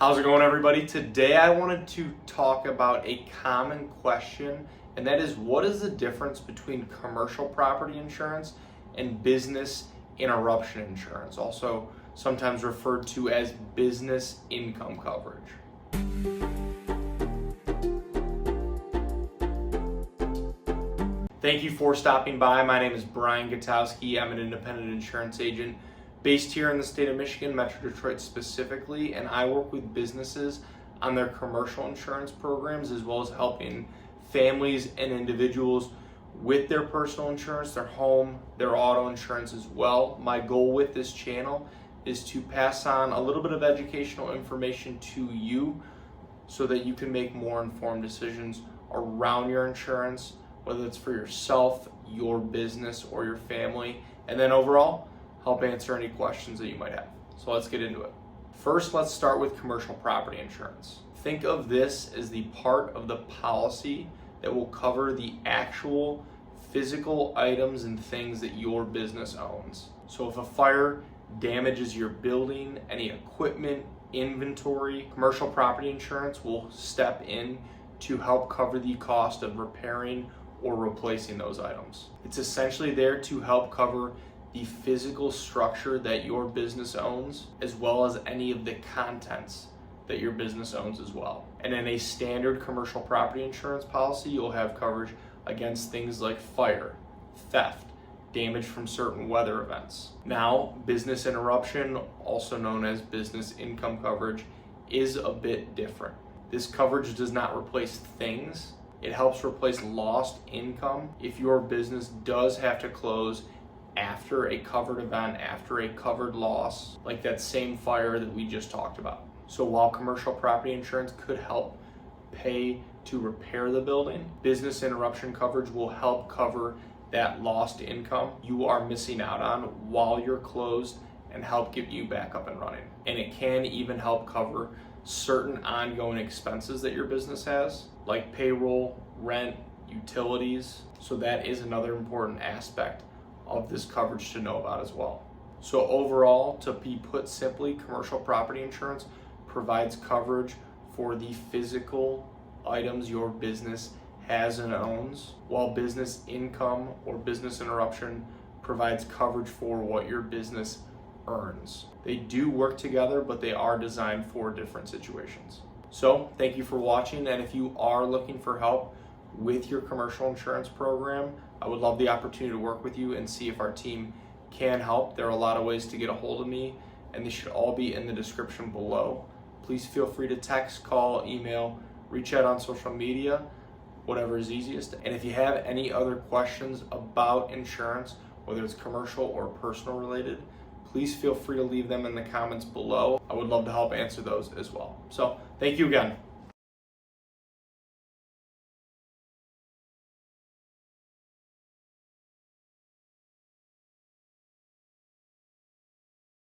How's it going, everybody? Today I wanted to talk about a common question, and that is, what is the difference between commercial property insurance and business interruption insurance, also sometimes referred to as business income coverage? Thank you for stopping by. My name is Brian Gutowski. I'm an independent insurance agent based here in the state of Michigan, Metro Detroit specifically, and I work with businesses on their commercial insurance programs, as well as helping families and individuals with their personal insurance, their home, their auto insurance as well. My goal with this channel is to pass on a little bit of educational information to you so that you can make more informed decisions around your insurance, whether it's for yourself, your business, or your family, and then overall, help answer any questions that you might have. So let's get into it. First, let's start with commercial property insurance. Think of this as the part of the policy that will cover the actual physical items and things that your business owns. So if a fire damages your building, any equipment, inventory, commercial property insurance will step in to help cover the cost of repairing or replacing those items. It's essentially there to help cover the physical structure that your business owns, as well as any of the contents that your business owns as well. And in a standard commercial property insurance policy, you'll have coverage against things like fire, theft, damage from certain weather events. Now, business interruption, also known as business income coverage, is a bit different. This coverage does not replace things. It helps replace lost income if your business does have to close after a covered event, after a covered loss, like that same fire that we just talked about. So while commercial property insurance could help pay to repair the building, business interruption coverage will help cover that lost income you are missing out on while you're closed and help get you back up and running. And it can even help cover certain ongoing expenses that your business has, like payroll, rent, utilities. So that is another important aspect of this coverage to know about as well. So overall, to be put simply, commercial property insurance provides coverage for the physical items your business has and owns, while business income or business interruption provides coverage for what your business earns. They do work together, but they are designed for different situations. So thank you for watching, and if you are looking for help with your commercial insurance program, I would love the opportunity to work with you and see if our team can help. There are a lot of ways to get a hold of me, and they should all be in the description below. Please feel free to text, call, email, reach out on social media, whatever is easiest. And if you have any other questions about insurance, whether it's commercial or personal related, please feel free to leave them in the comments below. I would love to help answer those as well. So thank you again.